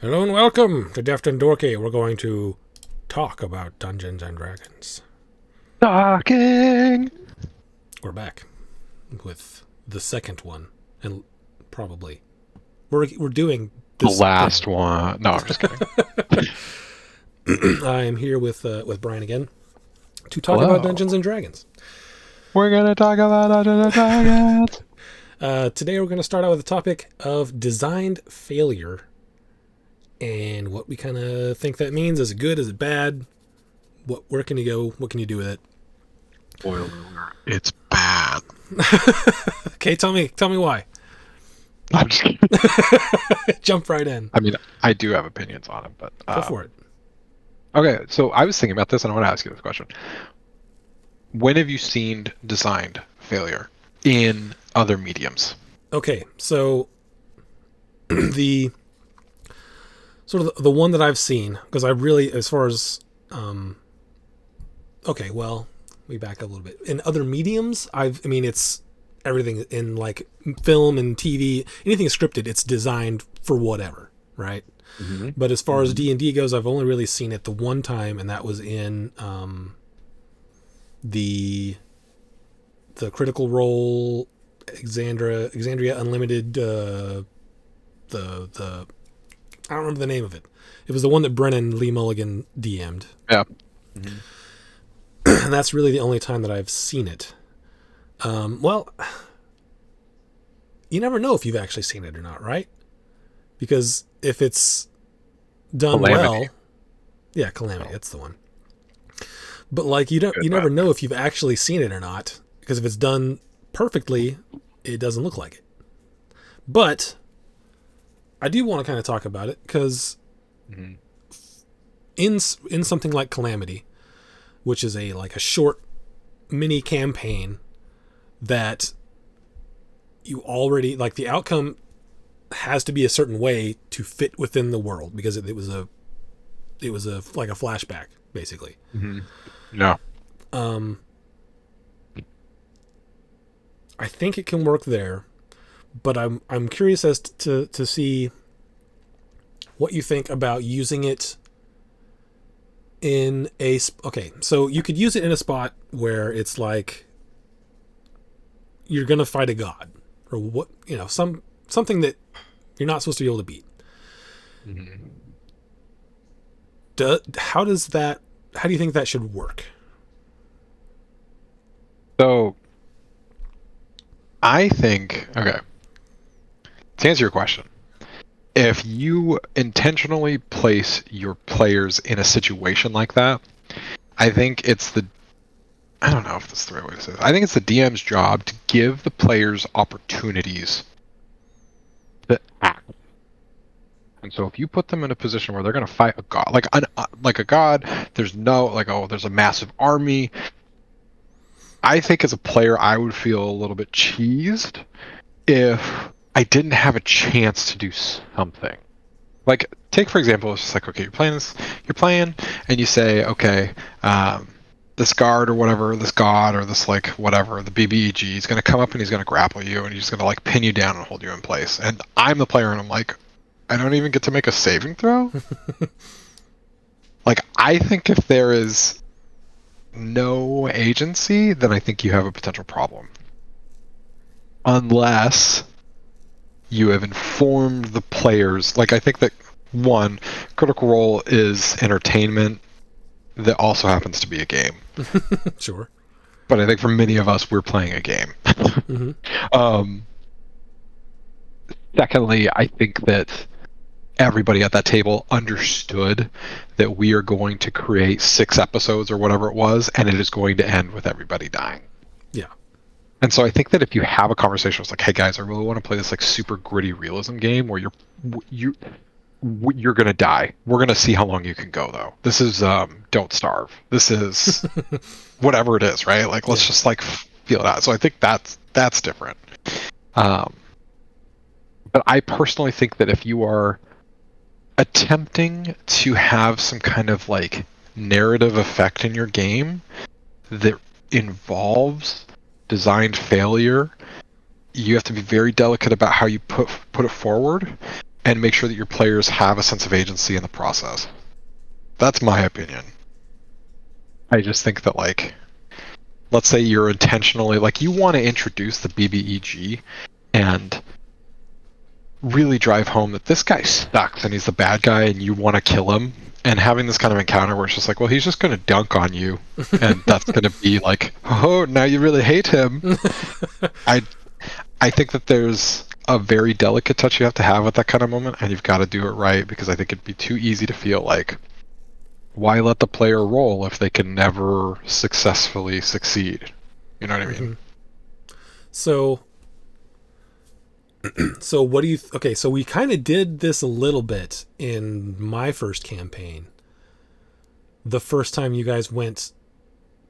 Hello and welcome to Deft and Dorky. We're going to talk about Dungeons and Dragons. Talking. We're back with the second one, and probably we're doing The this last thing. one. No, I'm just kidding. I am here with Brian again to talk about Hello. Dungeons and Dragons. We're gonna talk about Dungeons and Dragons. Today we're going to start out with the topic of designed failure and what we kind of think that means. Is it good? Is it bad? Where can you go? What can you do with it? Spoiler alert. It's bad. Okay, tell me why. I'm just kidding. Jump right in. I mean, I do have opinions on it, but Go for it. okay. So I was thinking about this, and I want to ask you this question: when have you seen designed failure in other mediums? Okay, so the sort of the one that I've seen, because I really, as far as okay, well, we back up a little bit. In other mediums, I mean, it's everything in like film and TV, anything scripted, it's designed for whatever, right? Mm-hmm. But as far as D&D goes, I've only really seen it the one time, and that was in the Critical Role Exandria Unlimited. The I don't remember the name of it. It was the one that Brennan Lee Mulligan DM'd, Yeah. Mm-hmm. and that's really the only time that I've seen it. Well, you never know if you've actually seen it or not, right? Because if it's done Calamity. well, yeah, Calamity, that's the one. But like you Good, never but know if you've actually seen it or not, because if it's done perfectly, it doesn't look like it. But I do want to kind of talk about it because mm-hmm. in something like Calamity, which is a short mini campaign that you already like, the outcome has to be a certain way to fit within the world, because it was a like a flashback basically. Mm-hmm. No. I think it can work there, but I'm curious as to see what you think about using it in okay, so you could use it in a spot where it's like you're gonna fight a god, or what, something that you're not supposed to be able to beat. Mm-hmm. How do you think that should work? So I think, okay, to answer your question, if you intentionally place your players in a situation like that, I think I don't know if that's the right way to say it. I think it's the DM's job to give the players opportunities to act. And so if you put them in a position where they're going to fight a god, like a god, there's no, like, oh, there's a massive army. I think as a player, I would feel a little bit cheesed if I didn't have a chance to do something. Like, take for example, it's just like, okay, you're playing, and you say, okay, this guard or whatever, this god or this like whatever, the BBEG, he's gonna come up and he's gonna grapple you and he's gonna like pin you down and hold you in place. And I'm the player and I'm like, I don't even get to make a saving throw. Like, I think if there is no agency, then I think you have a potential problem. Unless you have informed the players. Like, I think that one, Critical Role is entertainment that also happens to be a game. Sure. But I think for many of us, we're playing a game. Mm-hmm. um, Secondly, I think that everybody at that table understood that we are going to create 6 episodes or whatever it was, and it is going to end with everybody dying. Yeah. And so I think that if you have a conversation, it's like, hey guys, I really want to play this like super gritty realism game where you're gonna die. We're gonna see how long you can go though. This is Don't Starve. This is whatever it is, right? Like, let's just like feel it out. So I think that's different. But I personally think that if you are attempting to have some kind of like narrative effect in your game that involves designed failure, you have to be very delicate about how you put it forward. and make sure that your players have a sense of agency in the process. That's my opinion. I just think that, like, let's say you're intentionally, like, you want to introduce the BBEG and really drive home that this guy sucks and he's the bad guy and you want to kill him, and having this kind of encounter where it's just like, well, he's just going to dunk on you and that's going to be like, oh, now you really hate him. I think that there's a very delicate touch you have to have at that kind of moment, and you've got to do it right, because I think it'd be too easy to feel like, why let the player roll if they can never successfully succeed? You know what I mean? So what do you... Okay, so we kind of did this a little bit in my first campaign. The first time you guys went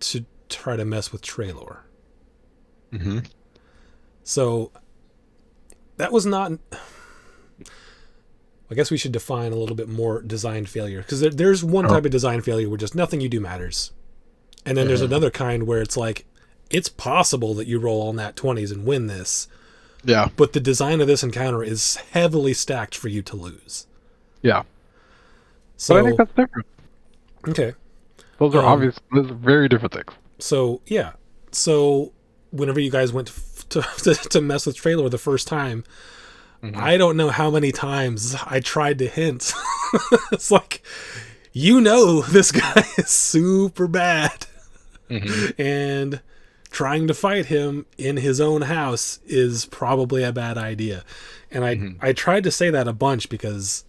to try to mess with Traylor. Mm-hmm. So that was not... I guess we should define a little bit more design failure, because there's one type of design failure where just nothing you do matters. And then there's another kind where it's like, it's possible that you roll all nat 20s and win this. Yeah. But the design of this encounter is heavily stacked for you to lose. Yeah. So But I think that's different. Okay. Those are those are very different things. So, yeah. So, whenever you guys went to mess with Traylor the first time, I don't know how many times I tried to hint. It's like, this guy is super bad. And trying to fight him in his own house is probably a bad idea. And I tried to say that a bunch because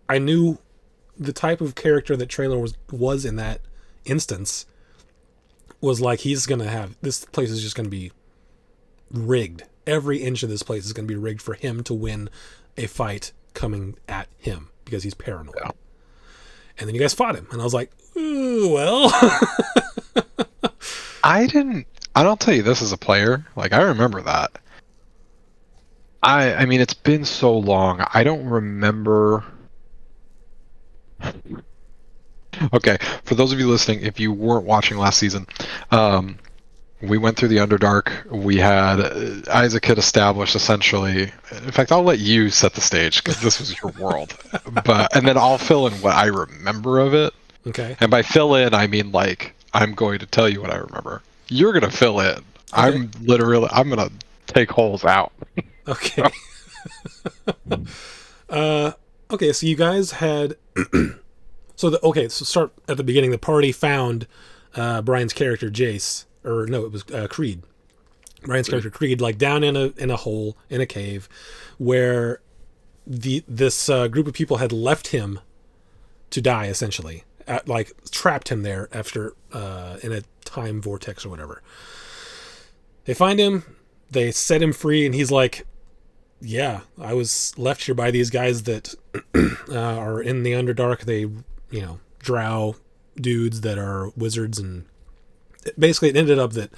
I knew the type of character that Traylor was in that instance was like, he's going to have... This place is just going to be rigged. Every inch of this place is going to be rigged for him to win a fight coming at him because he's paranoid. Yeah. And then you guys fought him, and I was like, ooh, well. I don't tell you this as a player. Like, I remember that. I mean, it's been so long. I don't remember. Okay, for those of you listening, if you weren't watching last season, we went through the Underdark. We had Isaac had established essentially. In fact, I'll let you set the stage because this was your world. And then I'll fill in what I remember of it. Okay. And by fill in, I mean like I'm going to tell you what I remember. You're gonna fill in. Okay. I'm gonna take holes out. Okay. Okay. So you guys had. So start at the beginning. The party found Brian's character Jace. Or no, it was Creed. Brian's character Creed, like down in a hole in a cave, where this group of people had left him to die, essentially, like trapped him there after in a time vortex or whatever. They find him, they set him free, and he's like, "Yeah, I was left here by these guys that are in the Underdark. They, drow dudes that are wizards and." Basically, it ended up that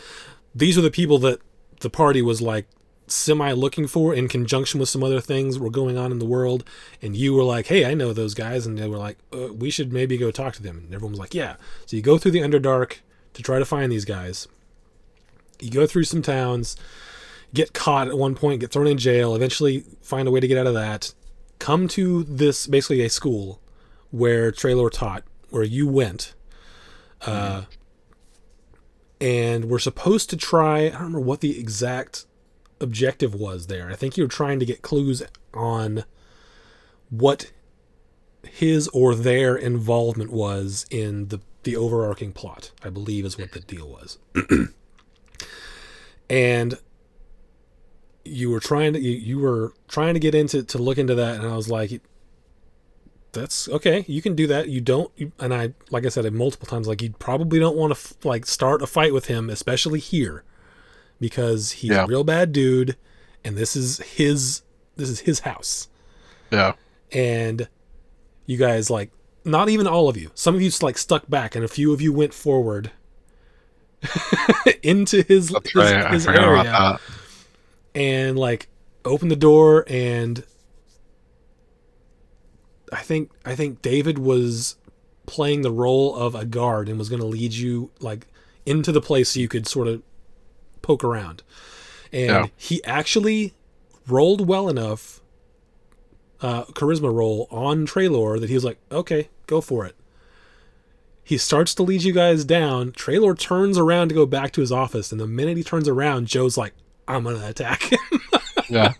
these are the people that the party was like semi-looking for in conjunction with some other things were going on in the world. And you were like, hey, I know those guys. And they were like, we should maybe go talk to them. And everyone was like, yeah. So you go through the Underdark to try to find these guys. You go through some towns, get caught at one point, get thrown in jail, eventually find a way to get out of that. Come to this, basically a school where Traylor taught, where you went. And we're supposed to try, I don't remember what the exact objective was there. I think you were trying to get clues on what his or their involvement was in the overarching plot, I believe is what the deal was. And you were trying to get into to look into that, and I was like, that's okay. You can do that. And I, like I said multiple times, like, you probably don't want to start a fight with him, especially here, because he's a real bad dude, and this is his house. Yeah. And you guys, like, not even all of you. Some of you stuck back, and a few of you went forward into his area, and opened the door, and I think David was playing the role of a guard and was going to lead you into the place so you could sort of poke around. And he actually rolled well enough charisma roll on Traylor that he was like, okay, go for it. He starts to lead you guys down. Traylor turns around to go back to his office, and the minute he turns around, Joe's like, I'm gonna attack him. Yeah.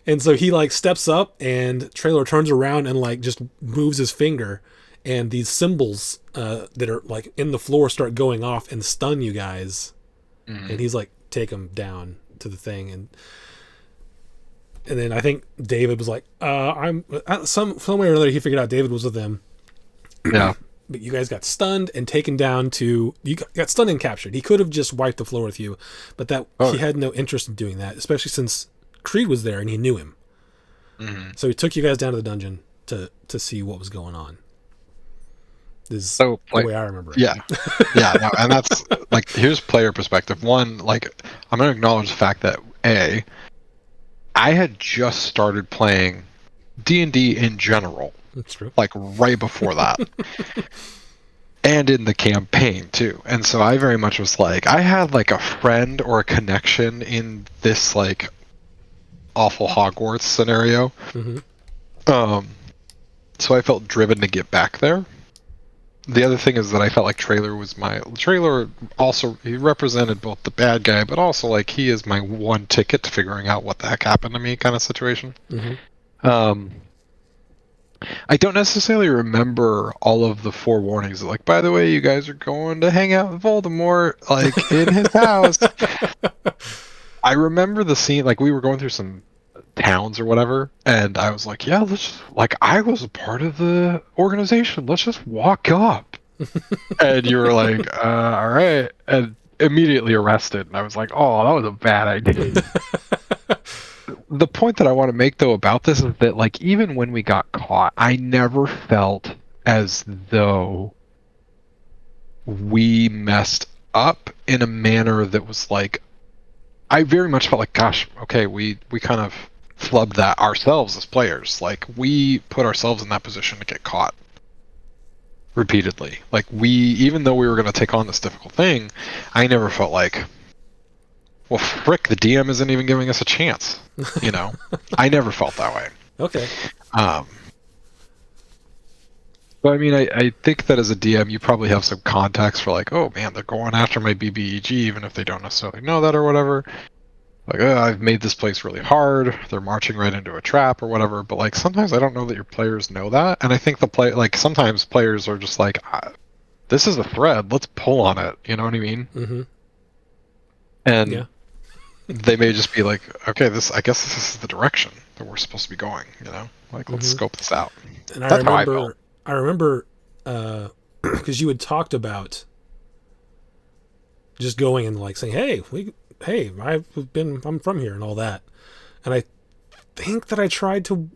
And so he like steps up, and Traylor turns around and like just moves his finger, and these symbols that are like in the floor start going off and stun you guys. Mm-hmm. And he's like, take him down to the thing. And then I think David was like, I'm some way or another. He figured out David was with them. Yeah. But you guys got stunned and taken down to, you got stunned and captured. He could have just wiped the floor with you, but he had no interest in doing that, especially since Creed was there and he knew him. Mm-hmm. So he took you guys down to the dungeon to see what was going on. This is So, the way I remember it. Yeah. Yeah. No, and that's like, here's player perspective. One, like, I'm going to acknowledge the fact that I had just started playing D&D in general. That's true. Like right before that. And in the campaign too. And so I very much was like, I had like a friend or a connection in this like awful Hogwarts scenario. Mm-hmm. So I felt driven to get back there. The other thing is that I felt like Traylor also, he represented both the bad guy, but also like he is my one ticket to figuring out what the heck happened to me kind of situation. Mm-hmm. I don't necessarily remember all of the forewarnings. Like, by the way, you guys are going to hang out with Voldemort, like, in his house. I remember the scene, like, we were going through some towns or whatever, and I was like, yeah, I was a part of the organization. Let's just walk up. And you were like, all right. And immediately arrested. And I was like, oh, that was a bad idea. The point that I want to make, though, about this is that, like, even when we got caught, I never felt as though we messed up in a manner that was like, I very much felt like, gosh, okay, we kind of flubbed that ourselves as players. Like, we put ourselves in that position to get caught repeatedly. Like, even though we were going to take on this difficult thing, I never felt like, well, frick, the DM isn't even giving us a chance. You know, I never felt that way. Okay. But I mean, I think that as a DM, you probably have some context for like, oh man, they're going after my BBEG, even if they don't necessarily know that or whatever. Like, I've made this place really hard. They're marching right into a trap or whatever. But like, sometimes I don't know that your players know that, and I think sometimes players are just like, this is a thread. Let's pull on it. You know what I mean? Mm-hmm. And yeah. They may just be like, okay, I guess this is the direction that we're supposed to be going, you know? Like, let's scope this out. And That's how I felt. I remember, because you had talked about just going and like saying, I'm from here and all that. And I think that I tried to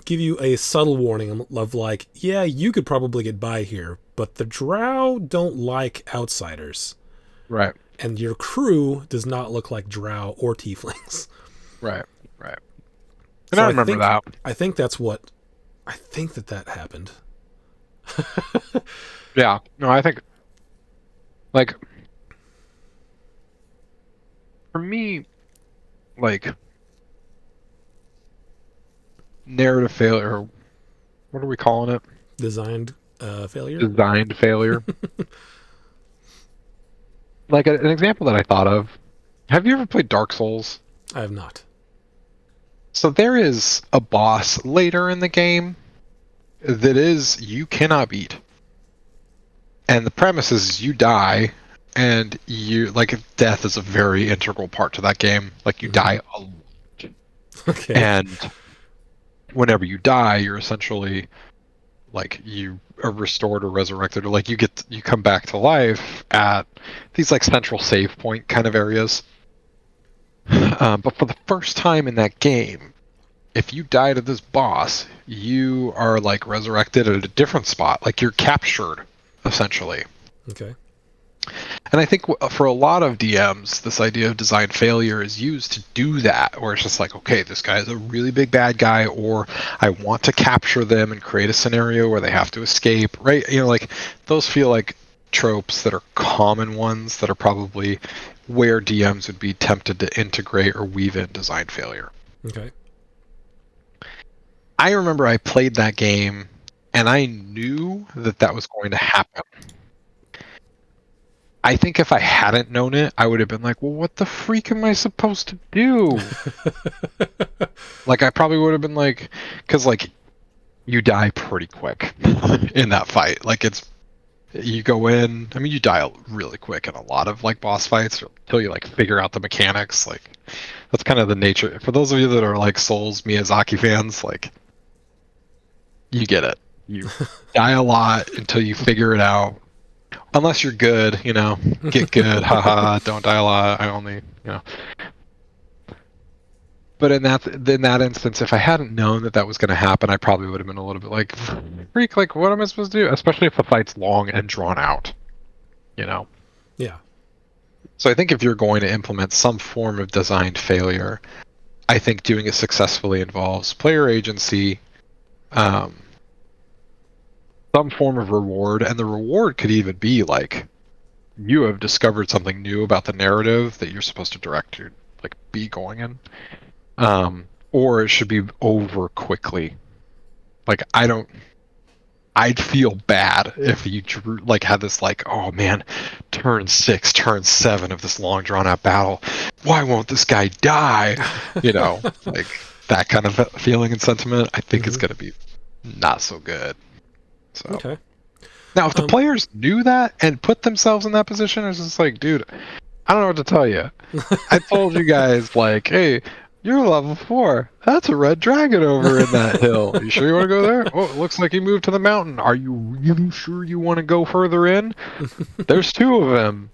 give you a subtle warning of like, yeah, you could probably get by here, but the Drow don't like outsiders. Right. And your crew does not look like Drow or Tieflings. Right. And So I remember that. I think that happened. Yeah. No, I think, like, for me, like, narrative failure, what are we calling it? Designed failure? Designed failure. Like, an example that I thought of, have you ever played Dark Souls? I have not. So there is a boss later in the game that is, you cannot beat. And the premise is you die, and death is a very integral part to that game. Like, you die a lot. Okay. And whenever you die, you're essentially, like, you are restored or resurrected, or like you come back to life at these like central save point kind of areas. But for the first time in that game, if you die to this boss, you are like resurrected at a different spot. Like, you're captured, essentially. Okay. And I think for a lot of DMs, this idea of design failure is used to do that, where it's just like, okay, this guy is a really big bad guy, or I want to capture them and create a scenario where they have to escape, right? You know, like, those feel like tropes that are common ones that are probably where DMs would be tempted to integrate or weave in design failure. Okay. I remember I played that game, and I knew that that was going to happen. I think if I hadn't known it, I would have been like, well, what the freak am I supposed to do? Like, I probably would have been like, because, like, you die pretty quick in that fight. Like, you go in, I mean, you die really quick in a lot of, like, boss fights until you, like, figure out the mechanics. Like, that's kind of the nature. For those of you that are, like, Souls Miyazaki fans, like, you get it. You die a lot until you figure it out. Unless you're good, get good. Haha, don't die a lot. I only, But in that instance, if I hadn't known that that was going to happen, I probably would have been a little bit like, freak, like, what am I supposed to do? Especially if the fight's long and drawn out, Yeah. So I think if you're going to implement some form of designed failure, I think doing it successfully involves player agency, some form of reward, and the reward could even be like you have discovered something new about the narrative that you're supposed to direct your be going in, or it should be over quickly. Like I'd feel bad if you had this oh man, turn 6, turn 7 of this long drawn out battle. Why won't this guy die? Like that kind of feeling and sentiment. I think it's going to be not so good. So. Okay. Now, if the players knew that and put themselves in that position, it's just like, dude, I don't know what to tell you. I told you guys, hey, you're level 4. That's a red dragon over in that hill. You sure you want to go there? Oh, it looks like he moved to the mountain. Are you really sure you want to go further in? There's 2 of them.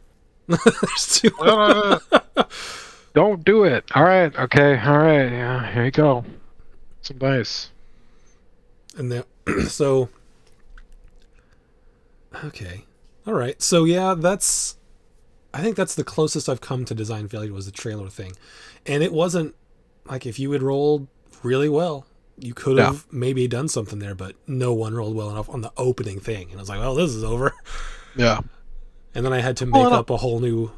There's 2 Don't do it. All right. Okay. All right. Yeah. Here you go. Some dice. And then, so... Okay. All right. So yeah, I think that's the closest I've come to design failure was the trailer thing. And it wasn't like if you had rolled really well, you could have maybe done something there, but no one rolled well enough on the opening thing. And I was like, well, this is over. Yeah. And then I had to make up a whole new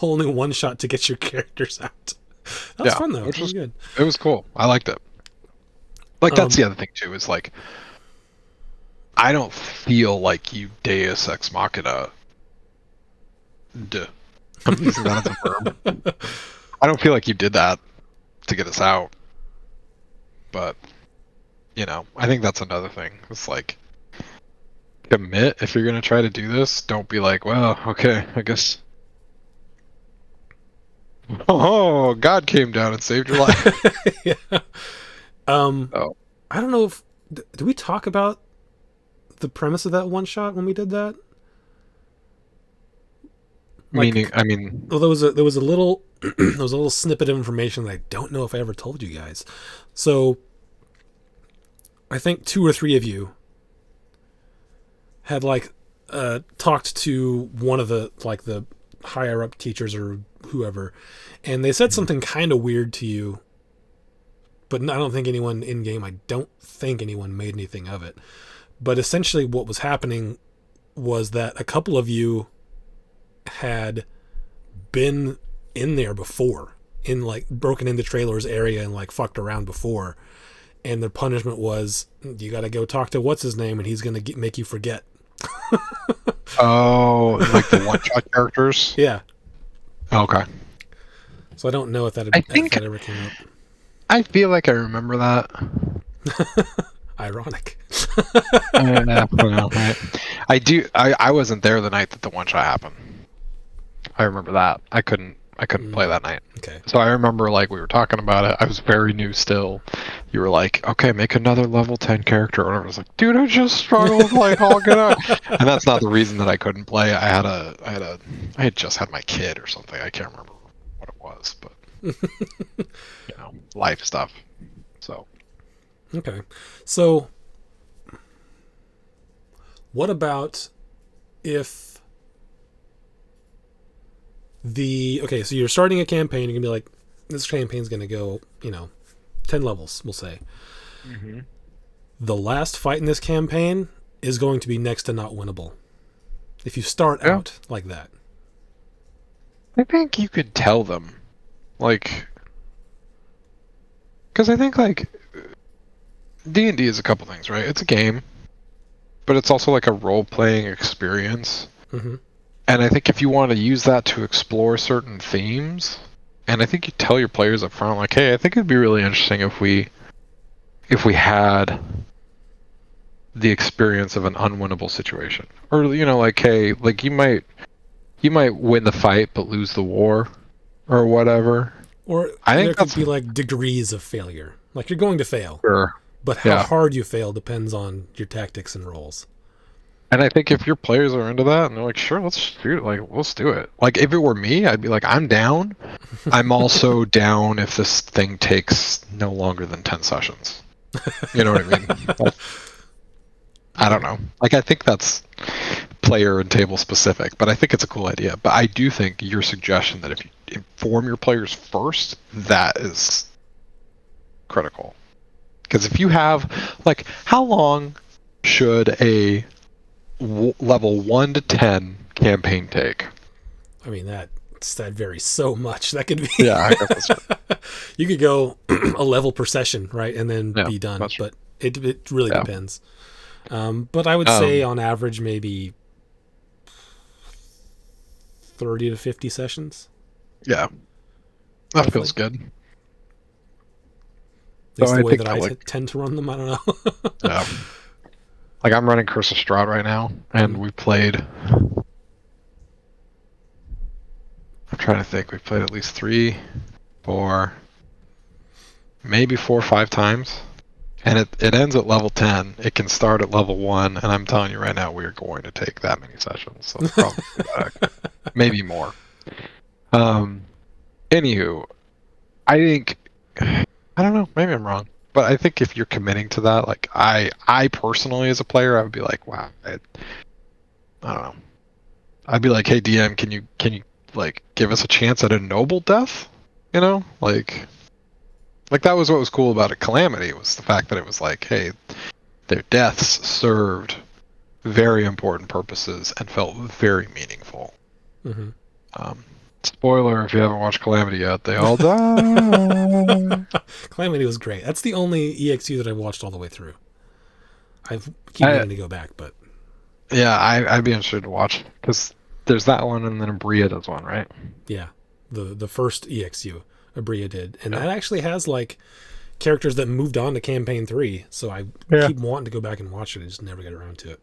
one shot to get your characters out. That was fun though. It was good. It was cool. I liked it. That's the other thing too, is I don't feel like you Deus Ex Machina. I'm using that as a verb. I don't feel like you did that to get us out. But, I think that's another thing. It's commit if you're going to try to do this. Don't be like, well, okay, I guess. Oh, God came down and saved your life. Yeah. I don't know if... Did we talk about the premise of that one shot when we did that? Well, there was a little snippet of information that I don't know if I ever told you guys. So I think 2 or 3 of you had talked to one of the the higher up teachers or whoever, and they said something kind of weird to you, but I don't think anyone in game, I don't think anyone made anything of it. But essentially what was happening was that a couple of you had been in there before, in broken into Traylor's area and fucked around before. And the punishment was, you got to go talk to what's his name and he's going to make you forget. Oh, the one-shot characters? Yeah. Okay. So I don't know if that ever came up. I feel like I remember that. Ironic. Right. I do. I wasn't there the night that the one shot happened. I remember that. I couldn't play that night. Okay. So I remember we were talking about it. I was very new still. You were like, okay, make another level 10 character. And I was like, dude, I just struggled all get out. And that's not the reason that I couldn't play. I had just had my kid or something. I can't remember what it was, but life stuff. So. Okay. So what about if so you're starting a campaign, you're going to be like, this campaign's going to go, 10 levels, we'll say. Mm-hmm. The last fight in this campaign is going to be next to not winnable. If you start out like that. I think you could tell them. Because I think, D&D is a couple things, right? It's a game, but it's also like a role-playing experience. Mm-hmm. And I think if you want to use that to explore certain themes, and I think you tell your players up front, like, hey, I think it'd be really interesting if we had the experience of an unwinnable situation, or like, hey, like you might win the fight but lose the war, or whatever. Or I there think could that's be like degrees of failure. Like you're going to fail, fair. but how Yeah. hard you fail depends on your tactics and roles. And I think if your players are into that and they're like, sure, let's shoot it, like, let's do it. Like, if it were me, I'd be like, I'm down. I'm also down if this thing takes no longer than 10 sessions. You know what I mean? Like, I don't know. Like, I think that's player and table specific, but I think it's a cool idea. But I do think your suggestion that if you inform your players first, that is critical. Because if you have, like, how long should a level 1 to 10 campaign take? I mean that varies so much. That could be Yeah, I guess that's right. you could go a level per session, right, and then Yeah, be done. that's But it really Yeah. depends. But I would say on average maybe 30 to 50 sessions. Yeah, that Roughly. feels good. At least So the I way think that I like, tend to run them. I don't know. yeah. Like, I'm running Curse of Strahd right now, and we played. I'm trying to think. We played at least 3, 4, maybe 4 or 5 times, and it ends at level 10. It can start at level 1, and I'm telling you right now, we're going to take that many sessions. So probably maybe more. Anywho, I think, I don't know. Maybe I'm wrong. But I think if you're committing to that, like I personally as a player, I would be like, wow, I don't know. I'd be like, hey DM, can you like give us a chance at a noble death? You know, like that was what was cool about a Calamity, was the fact that it was like, hey, their deaths served very important purposes and felt very meaningful. Mm-hmm. Spoiler if you haven't watched Calamity yet, they all die. Calamity was great. That's the only EXU that I've watched all the way through. I keep meaning to go back, but Yeah, I'd be interested to watch, because there's that one, and then Bria does one, right? yeah, the first EXU Abria did, and that actually has like characters that moved on to campaign 3. So I keep wanting to go back and watch it. I just never get around to it.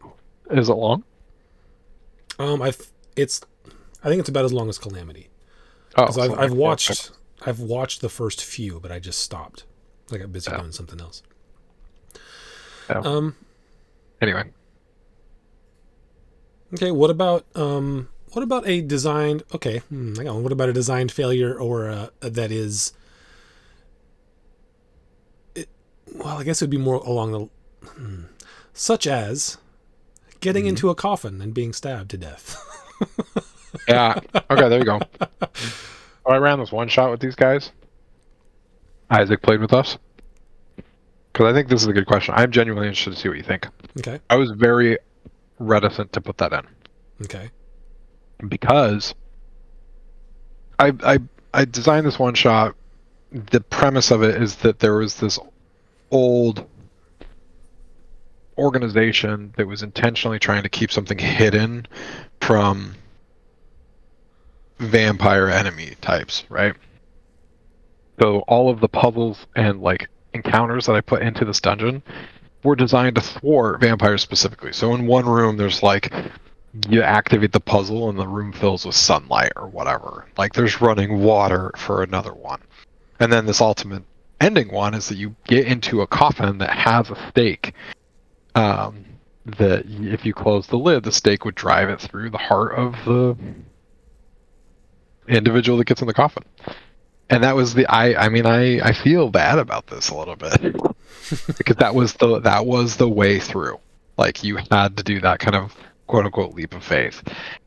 Is it long? I think it's about as long as Calamity, Oh, because I've watched the first few, but I just stopped. I got busy doing something else. Yeah. Anyway. Okay, what about a designed? Okay, hang on. What about a designed failure, or that is? Well, I guess it would be more along the, such as getting into a coffin and being stabbed to death. Yeah. Okay, there you go. I ran this one shot with these guys. Isaac played with us. Because I think this is a good question. I'm genuinely interested to see what you think. Okay. I was very reticent to put that in. Okay. Because I designed this one shot. The premise of it is that there was this old organization that was intentionally trying to keep something hidden from vampire enemy types, right? So all of the puzzles and like encounters that I put into this dungeon were designed to thwart vampires specifically. So in one room there's like, you activate the puzzle and the room fills with sunlight or whatever. Like, there's running water for another one. And then this ultimate ending one is that you get into a coffin that has a stake. That if you close the lid, the stake would drive it through the heart of the individual that gets in the coffin. And that was I feel bad about this a little bit. Because that was the way through. Like, you had to do that kind of quote unquote leap of faith.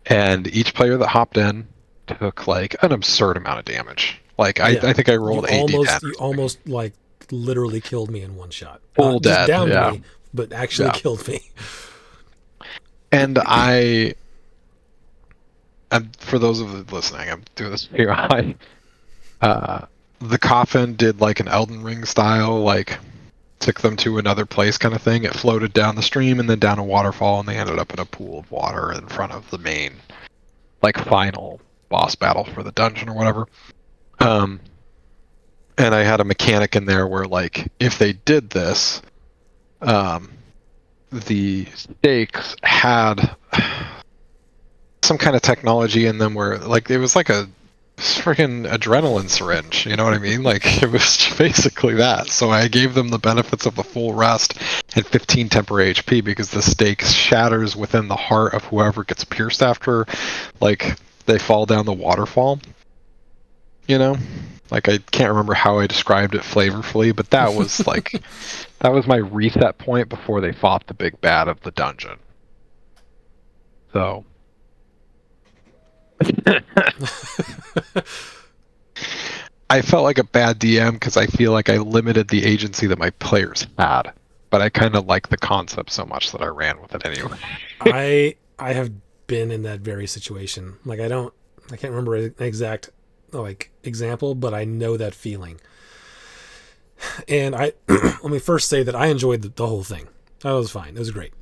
And each player that hopped in took like an absurd amount of damage. Like, I think I rolled 8d10. You almost like literally killed me in one shot. Full Just dead, downed yeah. me, but actually killed me. And for those of you listening, I'm doing this here. The coffin did like an Elden Ring style, like took them to another place kind of thing. It floated down the stream and then down a waterfall, and they ended up in a pool of water in front of the main, like, final boss battle for the dungeon or whatever. And I had a mechanic in there where, like, if they did this, the stakes had some kind of technology in them where, like, it was like a freaking adrenaline syringe, you know what I mean? Like, it was basically that. So I gave them the benefits of the full rest and 15 temporary HP because the stake shatters within the heart of whoever gets pierced after, like, they fall down the waterfall. You know? Like, I can't remember how I described it flavorfully, but that was, like, that was my reset point before they fought the big bad of the dungeon. So... I felt like a bad DM because I feel like I limited the agency that my players had, but I kind of like the concept so much that I ran with it anyway. I have been in that very situation. Like, I can't remember an exact like example, but I know that feeling. And let me first say that I enjoyed the whole thing. That was fine. It was great.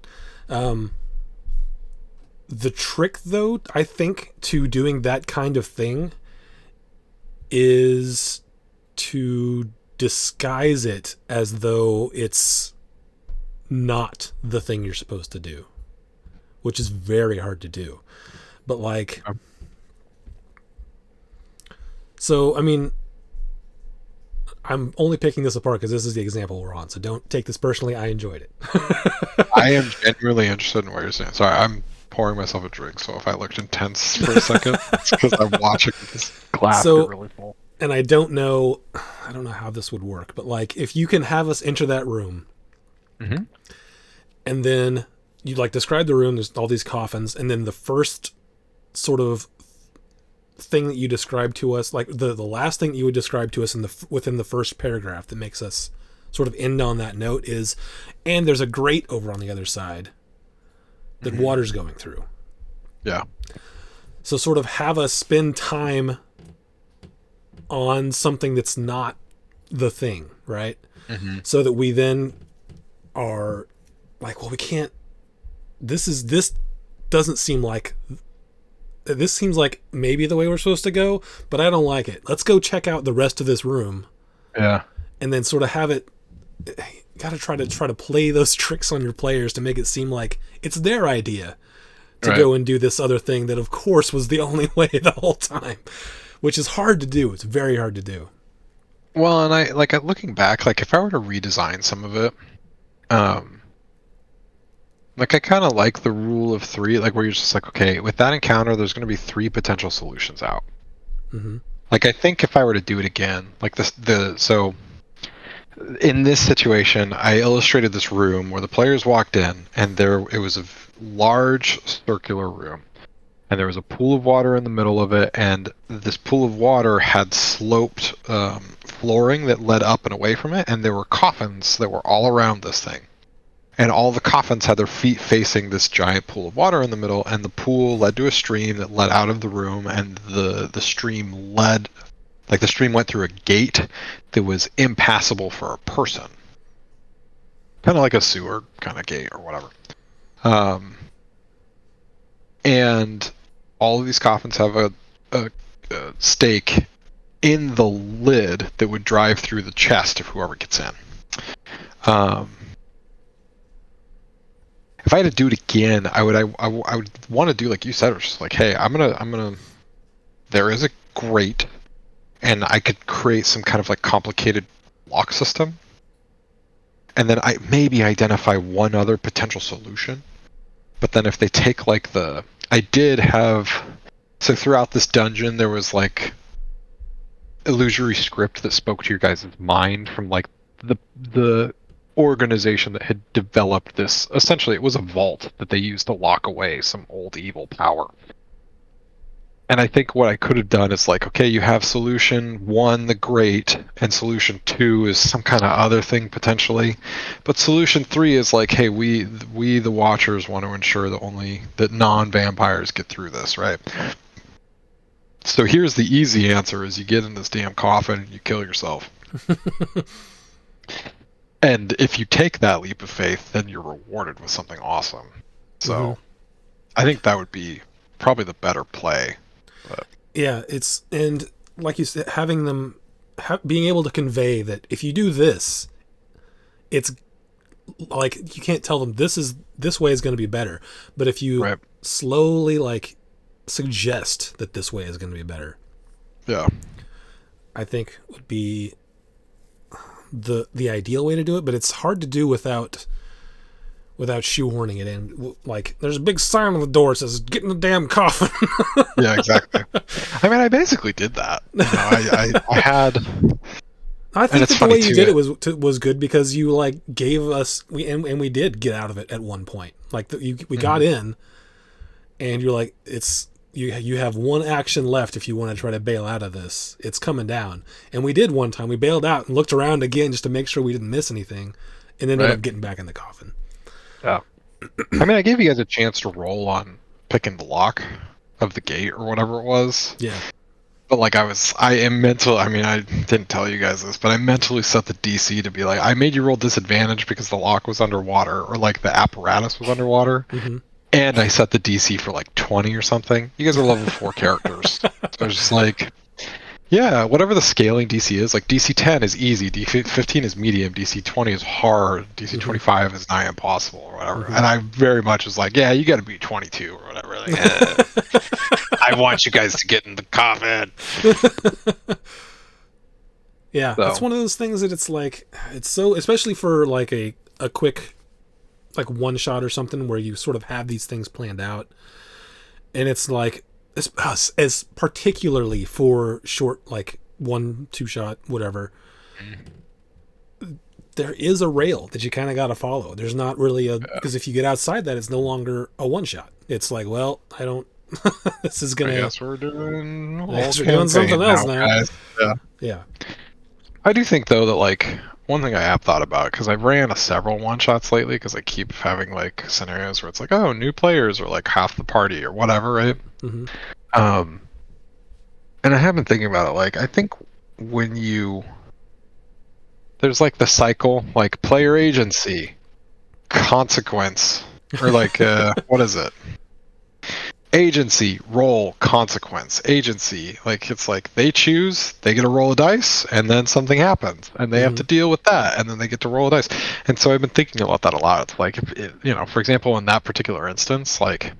The trick, though, I think, to doing that kind of thing is to disguise it as though it's not the thing you're supposed to do, which is very hard to do. But, like... So, I mean, I'm only picking this apart because this is the example we're on, so don't take this personally. I enjoyed it. I am genuinely interested in what you're saying. Sorry, I'm pouring myself a drink, so if I looked intense for a second, it's because I'm watching this glass get really full. And I don't know how this would work, but, like, if you can have us enter that room, mm-hmm. and then you, like, describe the room, there's all these coffins, and then the first sort of thing that you describe to us, like the last thing that you would describe to us within the first paragraph that makes us sort of end on that note is, and there's a grate over on the other side that mm-hmm. water's going through. Yeah. So sort of have us spend time on something that's not the thing, right? Mm-hmm. So that we then are like, well, we can't, this doesn't seem like, this seems like maybe the way we're supposed to go, but I don't like it. Let's go check out the rest of this room. Yeah. And then sort of have it, you got to try to play those tricks on your players to make it seem like it's their idea to go and do this other thing that, of course, was the only way the whole time, which is hard to do. It's very hard to do. Well, and I, like, looking back, like, if I were to redesign some of it, like, I kind of like the rule of 3, like, where you're just like, okay, with that encounter, there's going to be 3 potential solutions out. Mm-hmm. Like, I think if I were to do it again, like, so in this situation, I illustrated this room where the players walked in, and it was a large circular room, and there was a pool of water in the middle of it, and this pool of water had sloped flooring that led up and away from it, and there were coffins that were all around this thing. And all the coffins had their feet facing this giant pool of water in the middle, and the pool led to a stream that led out of the room, and the stream led, like, the stream went through a gate that was impassable for a person. Kind of like a sewer kind of gate or whatever. And all of these coffins have a stake in the lid that would drive through the chest of whoever gets in. If I had to do it again, I would want to do like you said, or just like, hey, I'm gonna. There is a grate, and I could create some kind of like complicated lock system, and then I maybe identify one other potential solution. But then if they take like I did have, so throughout this dungeon there was like illusory script that spoke to your guys' mind from like the organization that had developed this. Essentially it was a vault that they used to lock away some old evil power. And I think what I could have done is like, okay, you have solution 1, the grate, and solution 2 is some kind of other thing potentially. But solution 3 is like, hey, we the Watchers want to ensure that non-vampires get through this, right? So here's the easy answer: is you get in this damn coffin and you kill yourself. And if you take that leap of faith, then you're rewarded with something awesome. So I think that would be probably the better play. But Yeah, and like you said, having them being able to convey that if you do this, it's like you can't tell them this way is going to be better, but if you slowly like suggest that this way is going to be better, yeah, I think would be the ideal way to do it. But it's hard to do without shoehorning it in. Like, there's a big sign on the door that says "Get in the damn coffin." Yeah, exactly. I mean, I basically did that. You know, I had. I think that the way you did it was good because you like gave us and we did get out of it at one point. Like we got in, and you're like, you have one action left if you want to try to bail out of this. It's coming down, and we did one time. We bailed out and looked around again just to make sure we didn't miss anything, and then ended up getting back in the coffin. Yeah, I mean, I gave you guys a chance to roll on picking the lock of the gate or whatever it was. Yeah. But like I am mental. I mean, I didn't tell you guys this, but I mentally set the DC to be like, I made you roll disadvantage because the lock was underwater, or like the apparatus was underwater, and I set the DC for like 20 or something. You guys are level 4 characters, so I was just like, yeah, whatever the scaling DC is. Like DC 10 is easy, DC 15 is medium, DC 20 is hard, DC 25 is nigh impossible, or whatever. And I very much was like, yeah, you got to be 22 or whatever. Like, I want you guys to get in the coffin. Yeah, so. It's one of those things that it's like, it's so, especially for like a quick, like one shot or something where you sort of have these things planned out. And it's like, as particularly for short, like 1-2 shot, whatever, there is a rail that you kind of got to follow. There's not really because if you get outside that, it's no longer a one shot. It's like, well, I don't, this is going to, I guess we're doing something else now. Guys. Yeah. I do think though that like one thing I have thought about, because I've ran several one shots lately, because I keep having like scenarios where it's like, oh, new players or like half the party or whatever, right? And I have been thinking about it. Like, I think when there's like the cycle, like player agency, consequence, or like what is it? Agency, roll, consequence, agency. Like, it's like they choose, they get to roll a dice, and then something happens, and they have to deal with that, and then they get to roll a dice. And so I've been thinking about that a lot. It's like, for example, in that particular instance, like,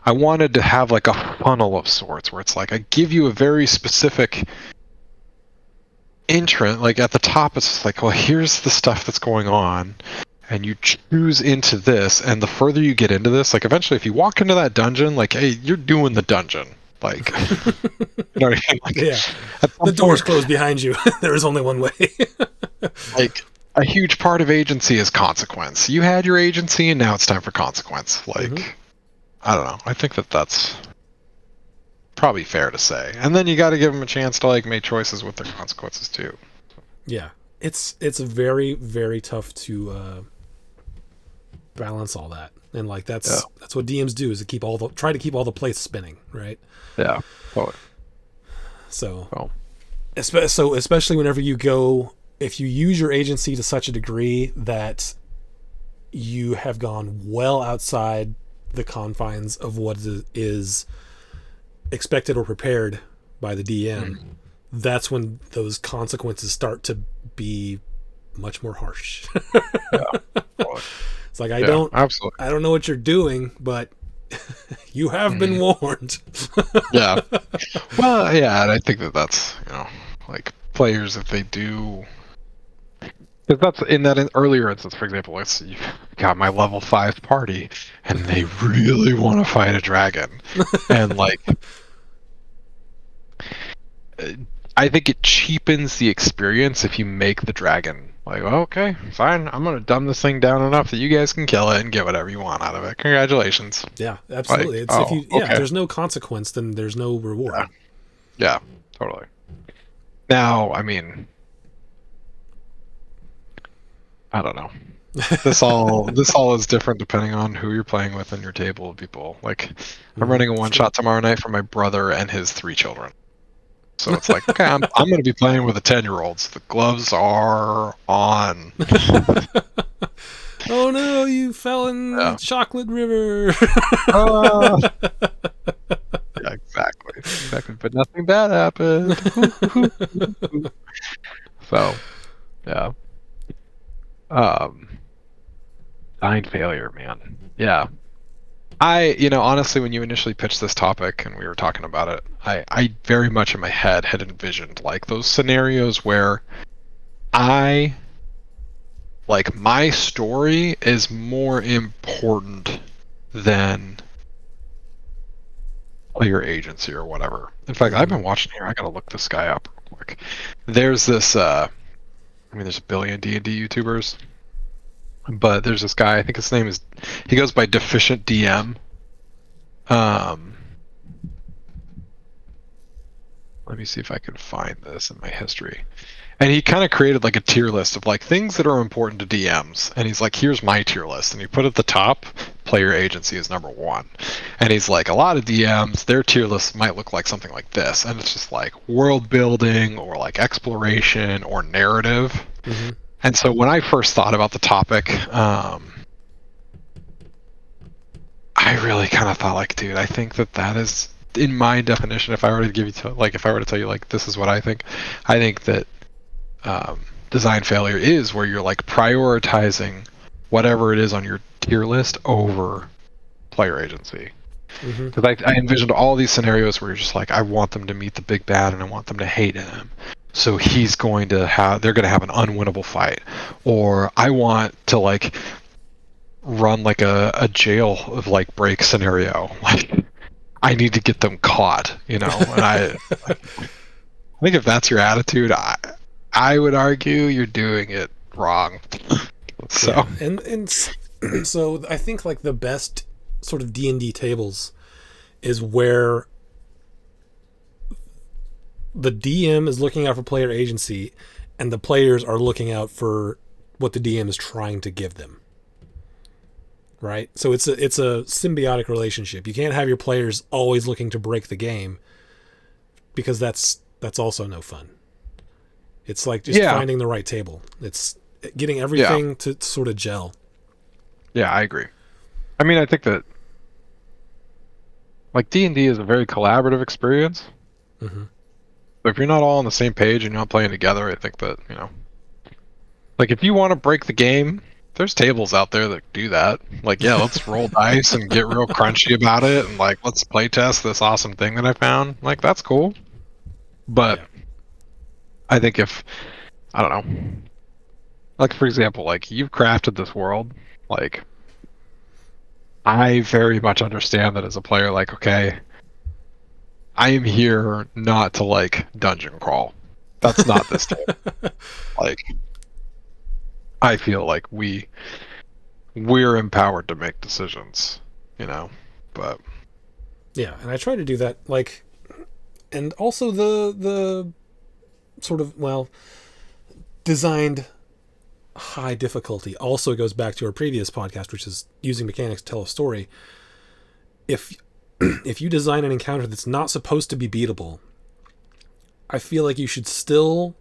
I wanted to have like a funnel of sorts where it's like I give you a very specific entrant. Like at the top, it's just like, well, here's the stuff that's going on. And you choose into this, and the further you get into this, like eventually if you walk into that dungeon, like, hey, you're doing the dungeon. Like, you know what I mean? Like, yeah. The door's closed behind you. There is only one way. Like, a huge part of agency is consequence. You had your agency, and now it's time for consequence. Like, I don't know. I think that's probably fair to say. And then you got to give them a chance to like make choices with their consequences too. Yeah. It's very, very tough to balance all that, and like that's what DMs do, is to try to keep all the plates spinning, right? Yeah. Totally. So especially whenever you go, if you use your agency to such a degree that you have gone well outside the confines of what is expected or prepared by the DM, that's when those consequences start to be much more harsh. It's like, I don't know what you're doing, but you have been warned. Yeah. Well, yeah, and I think that's, like players, if they do, because that's in that earlier instance, for example, let's see, you've got my level 5 party and they really want to fight a dragon, and like, I think it cheapens the experience if you make the dragon like, well, okay, fine, I'm gonna dumb this thing down enough that you guys can kill it and get whatever you want out of it. Congratulations. Yeah, absolutely. Like, if there's no consequence, then there's no reward. Yeah, totally. Now, I mean, I don't know. This all is different depending on who you're playing with and your table of people. Like, I'm running a one shot tomorrow night for my brother and his 3 children. So it's like, okay, I'm going to be playing with the 10-year-olds. So the gloves are on. Oh no, you fell in the chocolate river. Yeah, exactly. But nothing bad happened. So, yeah. Design failure, man. Yeah. Honestly, when you initially pitched this topic and we were talking about it, I very much in my head had envisioned like those scenarios where my story is more important than player agency or whatever. In fact, I've been watching here. I gotta look this guy up real quick. There's this. There's a billion D&D YouTubers, but there's this guy. I think his name is. He goes by Deficient DM. Let me see if I can find this in my history. And he kind of created like a tier list of like things that are important to DMs. And he's like, here's my tier list. And he put at the top, player agency is number 1. And he's like, a lot of DMs, their tier list might look like something like this. And it's just like world building or like exploration or narrative. Mm-hmm. And so when I first thought about the topic, I really kind of thought like, dude, I think that is in my definition. If I were to tell you like, this is what I think that design failure is where you're like prioritizing whatever it is on your tier list over player agency. Because I envisioned all these scenarios where you're just like, I want them to meet the big bad and I want them to hate him, so they're going to have an unwinnable fight, or I want to like run like a jail of like break scenario, like I need to get them caught, and I think if that's your attitude, I would argue you're doing it wrong. So yeah. And so I think like the best sort of D&D tables is where the DM is looking out for player agency and the players are looking out for what the DM is trying to give them. Right? So it's a symbiotic relationship. You can't have your players always looking to break the game, because that's also no fun. It's like just finding the right table. It's getting everything to sort of gel. Yeah, I agree. I mean, I think that like D&D is a very collaborative experience. Mm-hmm. But if you're not all on the same page and you're not playing together, I think that, like if you want to break the game, there's tables out there that do that. Like, yeah, let's roll dice and get real crunchy about it, and like let's play test this awesome thing that I found. Like, that's cool. But I think I don't know, like for example, like you've crafted this world, like I very much understand that as a player, like, okay, I am here not to like dungeon crawl. That's not this table. Like, I feel like we're empowered to make decisions, but yeah, and I try to do that, like, and also the sort of, designed high difficulty also goes back to our previous podcast, which is using mechanics to tell a story. If you design an encounter that's not supposed to be beatable, I feel like you should still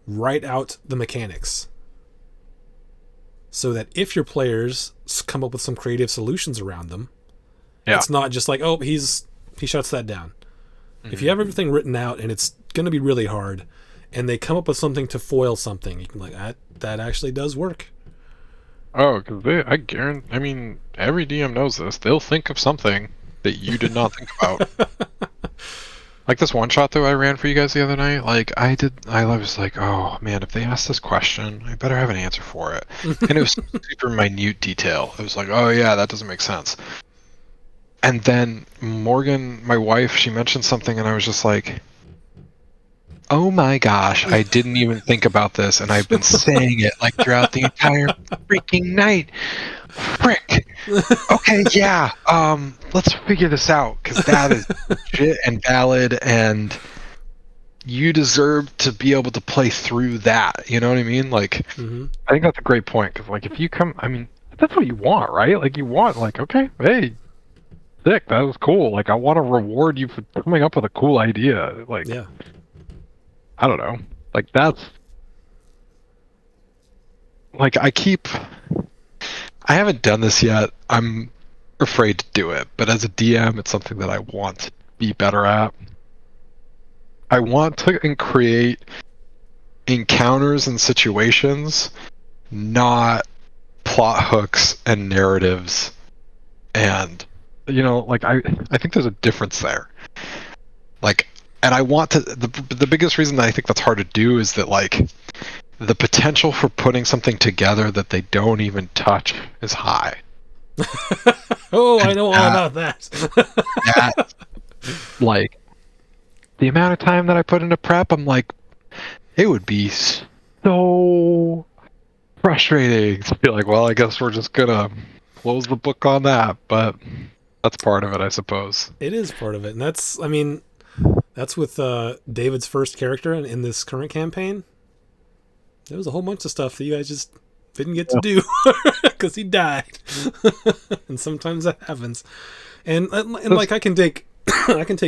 write out the mechanics, so that if your players come up with some creative solutions around them, it's not just like, oh, he shuts that down. Mm-hmm. If you have everything written out and it's going to be really hard, and they come up with something to foil something, you can be like, that actually does work. Oh, because I mean, every DM knows this. They'll think of something that you did not think about. Like this one shot, though, I ran for you guys the other night. Like, I was like, oh, man, if they ask this question, I better have an answer for it. And it was super minute detail. It was like, oh, yeah, that doesn't make sense. And then Morgan, my wife, she mentioned something, and I was just like, oh my gosh, I didn't even think about this, and I've been saying it like throughout the entire freaking night. Frick. Okay, yeah. Let's figure this out, because that is legit and valid, and you deserve to be able to play through that. You know what I mean? Like, I think that's a great point, because like if you come, I mean, that's what you want, right? Like you want, like, okay, hey, sick. That was cool. Like, I want to reward you for coming up with a cool idea. Like, Yeah. I don't know. Like, that's like I haven't done this yet. I'm afraid to do it, but as a DM, it's something that I want to be better at. I want to create encounters and situations, not plot hooks and narratives. And like I think there's a difference there. Like, and I want to the biggest reason that I think that's hard to do is that, like, the potential for putting something together that they don't even touch is high. Oh, I know all about that. That, like, the amount of time that I put into prep, I'm like, it would be so frustrating to be like, well, I guess we're just gonna close the book on that. But that's part of it, I suppose. It is part of it, and that's with David's first character in this current campaign. There was a whole bunch of stuff that you guys just didn't get to do because he died, and sometimes that happens. And like I can take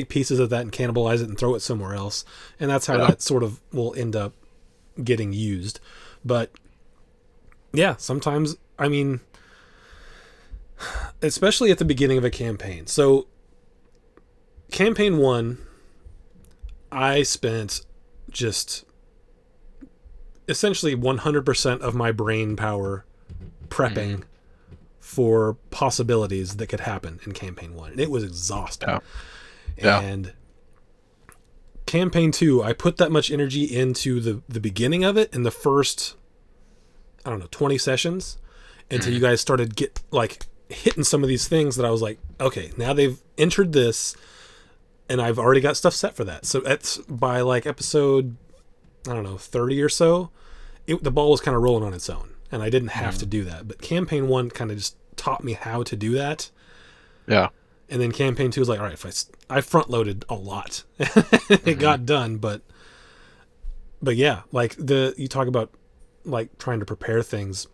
pieces of that and cannibalize it and throw it somewhere else, and that's how that sort of will end up getting used. But yeah, sometimes, I mean, especially at the beginning of a campaign. So campaign 1, I spent just essentially 100% of my brain power prepping for possibilities that could happen in campaign 1. And it was exhausting. Yeah. And campaign 2, I put that much energy into the beginning of it in the first, I don't know, 20 sessions until you guys started hitting some of these things that I was like, okay, now they've entered this and I've already got stuff set for that. So that's by like episode, I don't know, 30 or so, the ball was kind of rolling on its own, and I didn't have to do that. But campaign 1 kind of just taught me how to do that. Yeah. And then campaign 2 was like, all right, if I front loaded a lot, it got done. But yeah, like you talk about like trying to prepare things,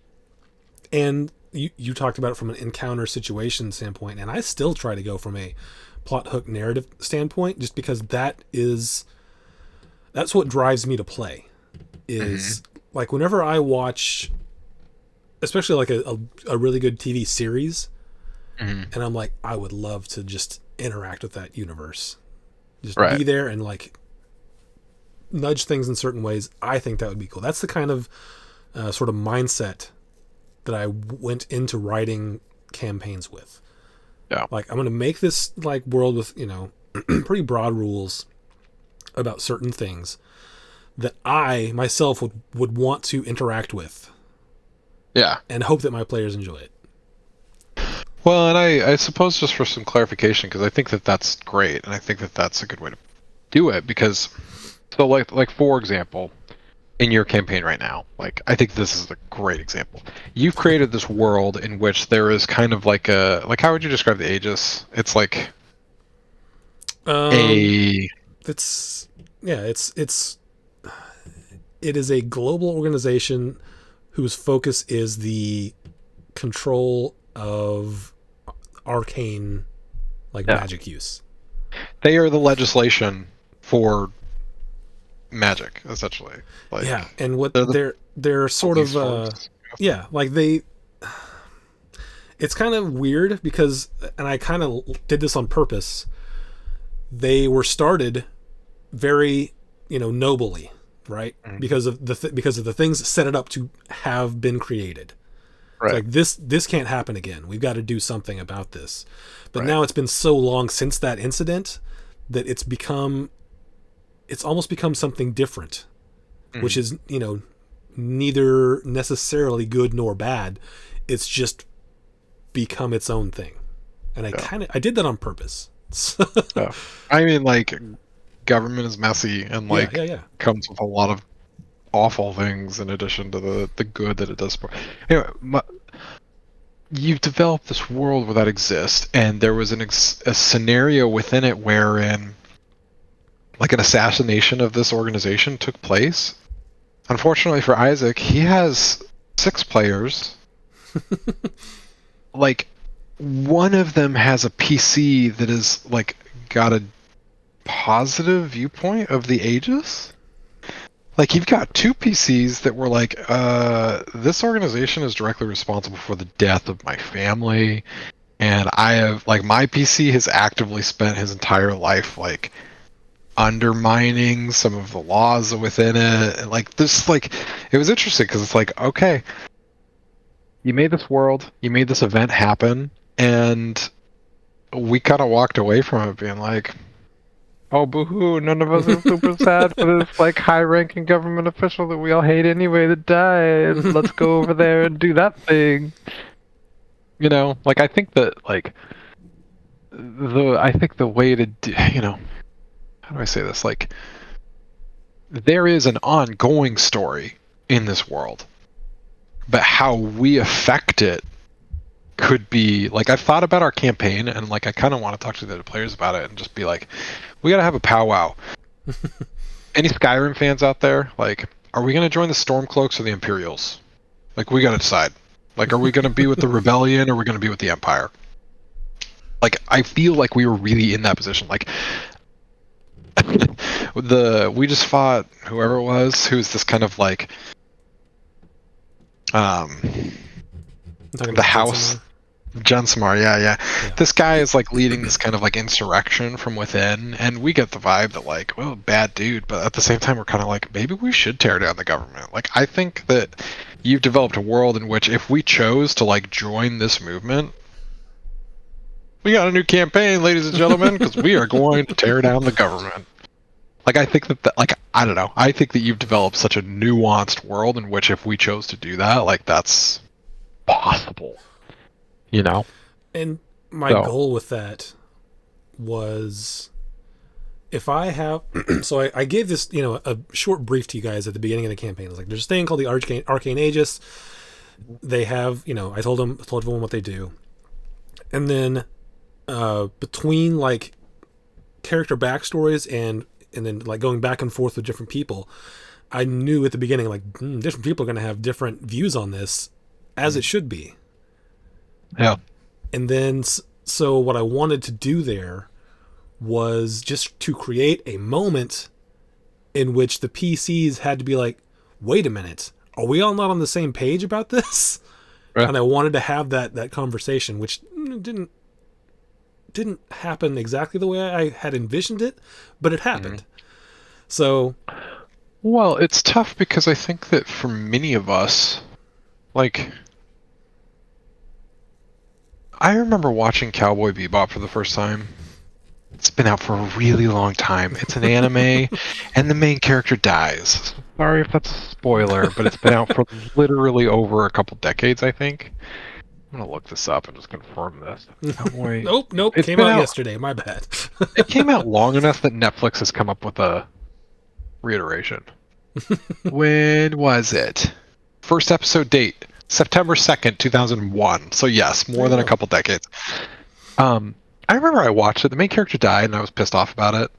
and you talked about it from an encounter situation standpoint, and I still try to go from a plot hook narrative standpoint, just because that's what drives me to play. Is like whenever I watch, especially like a really good TV series, and I'm like, I would love to just interact with that universe, just be there and like nudge things in certain ways. I think that would be cool. That's the kind of sort of mindset that I went into writing campaigns with. Yeah. Like, I'm going to make this like world with, pretty broad rules about certain things that I myself would want to interact with. Yeah. And hope that my players enjoy it. Well, and I suppose just for some clarification, because I think that that's great, and I think that that's a good way to do it, because, so like for example, in your campaign right now, like, I think this is a great example. You've created this world in which there is kind of like how would you describe the Aegis? It's like it is a global organization whose focus is the control of arcane magic use. They are the legislation for magic, essentially. Like, yeah, and what they're sort of like it's kind of weird because, and I kind of did this on purpose, they were started very nobly, right? Because of the things that set it up to have been created. Right. It's like this can't happen again. We've got to do something about this. But now it's been so long since that incident that it's almost become something different, which is, neither necessarily good nor bad. It's just become its own thing. And I did that on purpose. I mean, like, government is messy and comes with a lot of awful things in addition to the good that it does. Anyway, you've developed this world where that exists, and there was a scenario within it wherein like an assassination of this organization took place. Unfortunately for Isaac, he has 6 players. Like, one of them has a PC that is like got a positive viewpoint of the Aegis. Like you've got two PCs that were like, this organization is directly responsible for the death of my family, and I have like my PC has actively spent his entire life like undermining some of the laws within it. And like this, like it was interesting because it's like, okay, you made this world, you made this event happen, and we kind of walked away from it being like, oh, boo-hoo, none of us are super sad for this, like, high-ranking government official that we all hate anyway that died. Let's go over there and do that thing. You know, like, I think that, like, I think the way to do, you know, how do I say this? Like, there is an ongoing story in this world, but how we affect it could be, like, I've thought about our campaign, and, like, I kind of want to talk to the other players about it and just be like, we gotta have a powwow. Any Skyrim fans out there? Like, are we gonna join the Stormcloaks or the Imperials? Like, we gotta decide. Like, are we gonna be with the Rebellion or are we gonna be with the Empire? Like, I feel like we were really in that position. Like, we just fought whoever it was, who's this kind of like, the house. Jensamar, yeah. This guy is like leading this kind of like insurrection from within, and we get the vibe that like, well, bad dude, but at the same time we're kind of like, maybe we should tear down the government. Like, I think that you've developed a world in which if we chose to like join this movement, we got a new campaign, ladies and gentlemen, because we are going to tear down the government. Like, I think that, like, I don't know, I think that you've developed such a nuanced world in which if we chose to do that, like, that's possible. You know? And my goal with that was, if I have, so I gave this, you know, a short brief to you guys at the beginning of the campaign. I was like, there's a thing called the Arcane Aegis. They have, you know, I told everyone what they do. And then between like character backstories and then like going back and forth with different people, I knew at the beginning, like, different people are going to have different views on this, as it should be. Yeah. And then, so what I wanted to do there was just to create a moment in which the PCs had to be like, wait a minute, are we all not on the same page about this? Right. And I wanted to have that conversation, which didn't happen exactly the way I had envisioned it, but it happened. So, well, it's tough because I think that for many of us, like, I remember watching Cowboy Bebop for the first time. It's been out for a really long time. It's an anime, and the main character dies. Sorry if that's a spoiler, but it's been out for literally over a couple decades, I think. I'm gonna look this up and just confirm this. Cowboy... Nope. It came out yesterday. My bad. It came out long enough that Netflix has come up with a reiteration. When was it? First episode date, September 2nd, 2001. So yes, more than a couple decades. I remember I watched it. The main character died, and I was pissed off about it.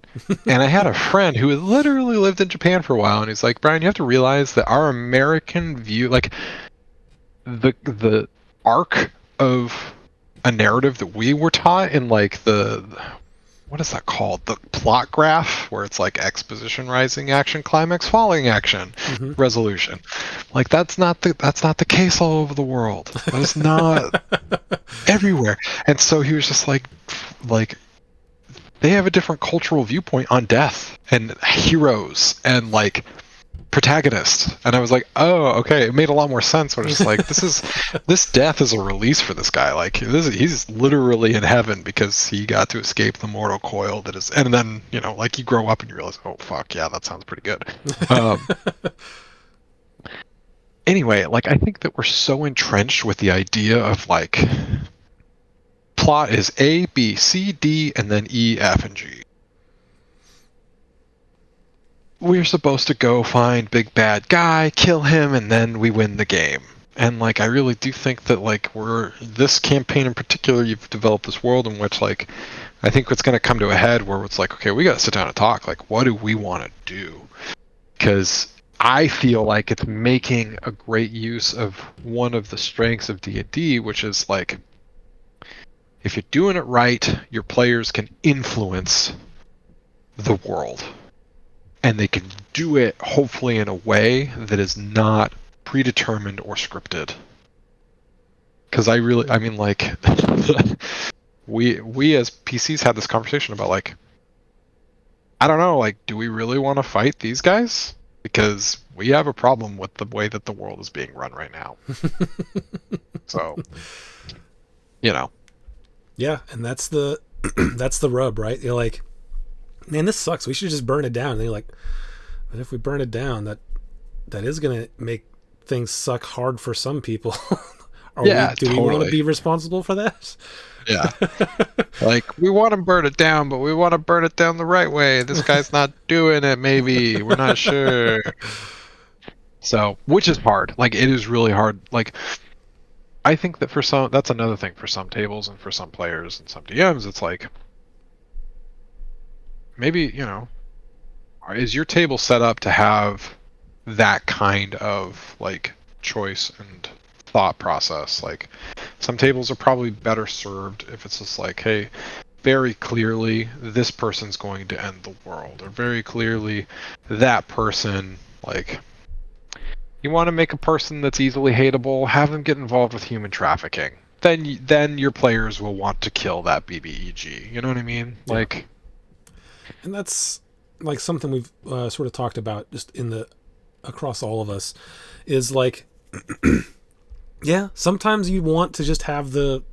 And I had a friend who had literally lived in Japan for a while, and he's like, Brian, you have to realize that our American view, like, the arc of a narrative that we were taught in, like, what is that called? The plot graph, where it's like exposition, rising action, climax, falling action, resolution. Like, that's not the case all over the world. That is not everywhere. And so he was just like they have a different cultural viewpoint on death and heroes and like protagonists. And I was like, oh, okay, it made a lot more sense when it's like, this death is a release for this guy. Like, he's literally in heaven because he got to escape the mortal coil that is. And then, you know, like, you grow up and you realize, oh fuck yeah, that sounds pretty good. Anyway, like, I think that we're so entrenched with the idea of like, plot is A, B, C, D, and then E, F, and G. We're supposed to go find big bad guy, kill him, and then we win the game. And like, I really do think that like this campaign in particular, you've developed this world in which like, I think it's going to come to a head where it's like, okay, we got to sit down and talk. Like, what do we want to do? Because I feel like it's making a great use of one of the strengths of D&D, which is like, if you're doing it right, your players can influence the world. And they can do it hopefully in a way that is not predetermined or scripted. Because I mean, like, we as PCs had this conversation about, like, I don't know, like, do we really want to fight these guys? Because we have a problem with the way that the world is being run right now. So, you know. Yeah, and that's the that's the rub, right? You're like, man, this sucks. We should just burn it down. And they're like, but if we burn it down, that is gonna make things suck hard for some people. Do we want to be responsible for that? Yeah. Like, we want to burn it down, but we want to burn it down the right way. This guy's not doing it, maybe. We're not sure. So, which is hard. Like, it is really hard. Like, I think that that's another thing for some tables and for some players and some DMs. It's like, maybe, is your table set up to have that kind of, like, choice and thought process? Like, some tables are probably better served if it's just like, hey, very clearly this person's going to end the world, or very clearly that person, like, you want to make a person that's easily hateable, have them get involved with human trafficking. Then your players will want to kill that BBEG. You know what I mean? Yeah. Like, and that's like something we've sort of talked about just across all of us, is like, yeah, sometimes you want to just have the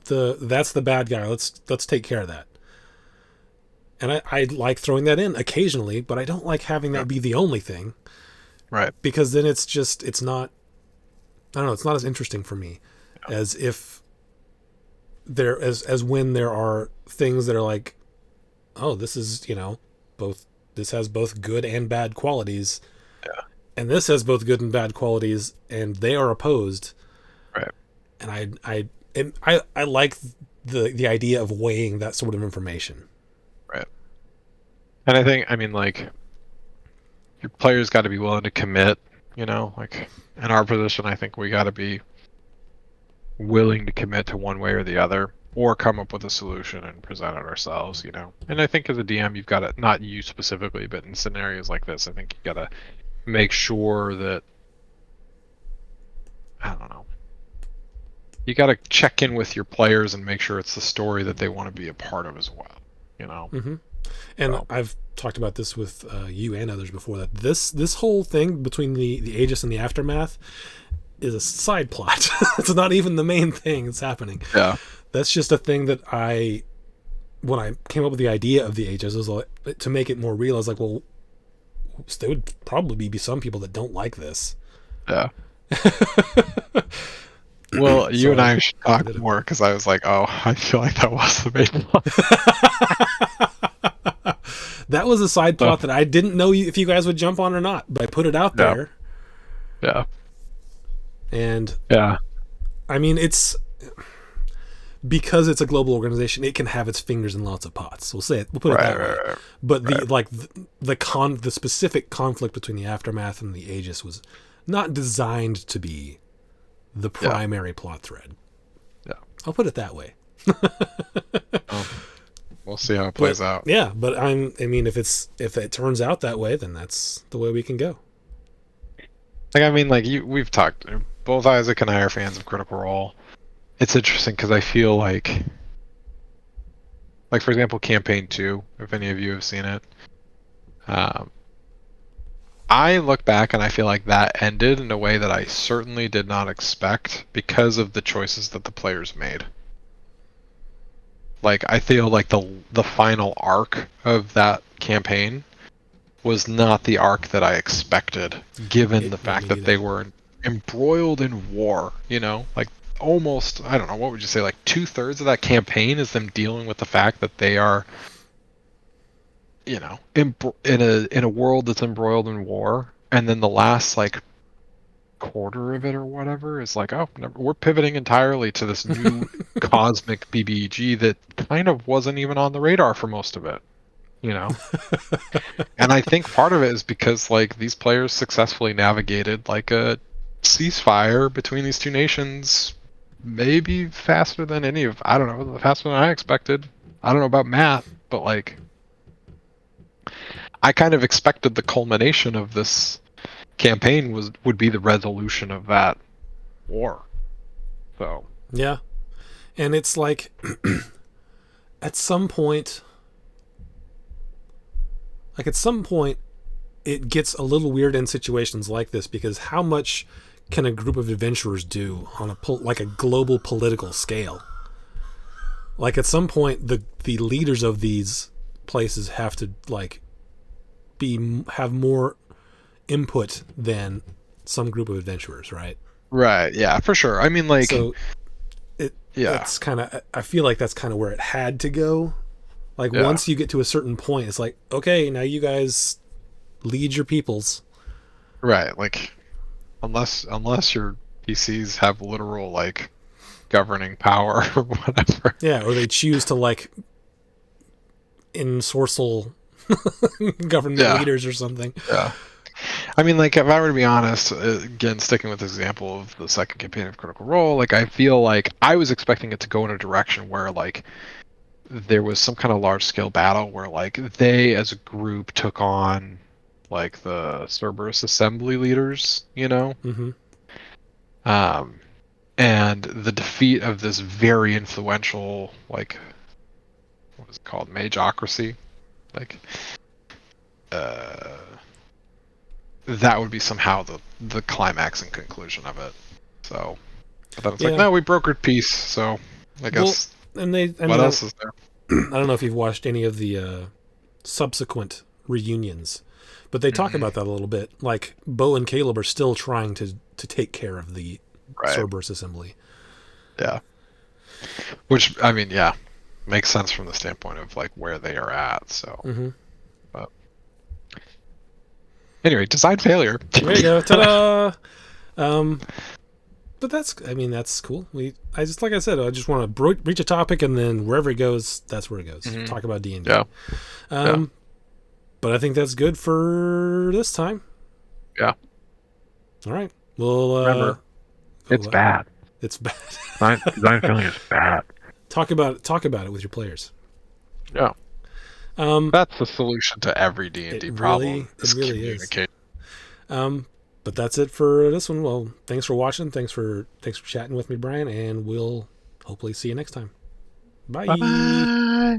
that's the bad guy. Let's take care of that. And I like throwing that in occasionally, but I don't like having that be the only thing. Right. Because then it's not, I don't know, it's not as interesting for me as if as when there are things that are like, oh, this is, this has both good and bad qualities. Yeah. And this has both good and bad qualities, and they are opposed. Right. And I like the idea of weighing that sort of information. Right. And I think, like, your players got to be willing to commit, like, in our position, I think we got to be willing to commit to one way or the other, or come up with a solution and present it ourselves, And I think as a DM, you've got to, not you specifically, but in scenarios like this, I think you got to make sure that, I don't know, you got to check in with your players and make sure it's the story that they want to be a part of as well, Mm-hmm. And I've talked about this with you and others before, that this whole thing between the Aegis and the Aftermath is a side plot. It's not even the main thing that's happening. Yeah. That's just a thing that when I came up with the idea of the Aegis, was like, to make it more real, I was like, well, there would probably be some people that don't like this. Yeah. Well, you and I should talk more, because I was like, oh, I feel like that was the main plot. That was a side plot that I didn't know if you guys would jump on or not, but I put it out there. Yeah. And yeah, I mean, it's because it's a global organization, it can have its fingers in lots of pots. We'll put it that way. Right. But the specific conflict between the Aftermath and the Aegis was not designed to be the primary plot thread. Yeah. I'll put it that way. We'll see how it plays out. Yeah, but I mean, if it turns out that way, then that's the way we can go. Like, I mean, like, we've talked, both Isaac and I are fans of Critical Role. It's interesting because I feel like, for example, Campaign 2, if any of you have seen it, I look back and I feel like that ended in a way that I certainly did not expect, because of the choices that the players made. Like, I feel like the final arc of that campaign was not the arc that I expected, given the fact that they were embroiled in war, like, almost, I don't know, what would you say, like 2/3 of that campaign is them dealing with the fact that they are, in a world that's embroiled in war, and then the last, like, quarter of it or whatever is like, oh, we're pivoting entirely to this new cosmic BBEG that kind of wasn't even on the radar for most of it, And I think part of it is because, like, these players successfully navigated, like, a ceasefire between these two nations maybe faster than I don't know, faster than I expected. I don't know about Matt, but like, I kind of expected the culmination of this campaign would be the resolution of that war. So Yeah. And it's like, at some point, it gets a little weird in situations like this, because how much can a group of adventurers do on a global political scale? Like, at some point, the leaders of these places have to have more input than some group of adventurers, right? right, yeah, for sure. I mean, like, So yeah, it's kind of, I feel like that's kind of where it had to go. Like, yeah, once you get to a certain point, it's like, okay, now you guys lead your peoples. right. Like, unless your PCs have literal like governing power or whatever. Yeah, or they choose to ensorcel government Yeah, leaders or something. yeah. I mean, like, if I were to be honest, again, sticking with this example of the second campaign of Critical Role, like, I feel like I was expecting it to go in a direction where, like, there was some kind of large-scale battle where, like, they, as a group, took on, like, the Cerberus Assembly leaders, you know? Mm-hmm. Um, and the defeat of this very influential, like, what was it called? Mageocracy? Like, uh... that would be somehow the climax and conclusion of it. So, but then it's like, no, we brokered peace. So, I guess and what else is there? I don't know if you've watched any of the subsequent reunions, but they talk about that a little bit. Like, Bo and Caleb are still trying to take care of the Cerberus Assembly. Yeah. Which, I mean, yeah, makes sense from the standpoint of like where they are at. So, but anyway, design failure. There you go. Ta-da! But that's cool. I just want to reach a topic, and then wherever it goes, that's where it goes. Talk about D&D. Yeah. But I think that's good for this time. Yeah. All right. Well, remember, it's bad. It's bad. Design failure is bad. Talk about it with your players. Yeah. That's the solution to every D&D problem. It really is. But that's it for this one. Well, thanks for watching. Thanks for chatting with me, Brian, and we'll hopefully see you next time. Bye. Bye.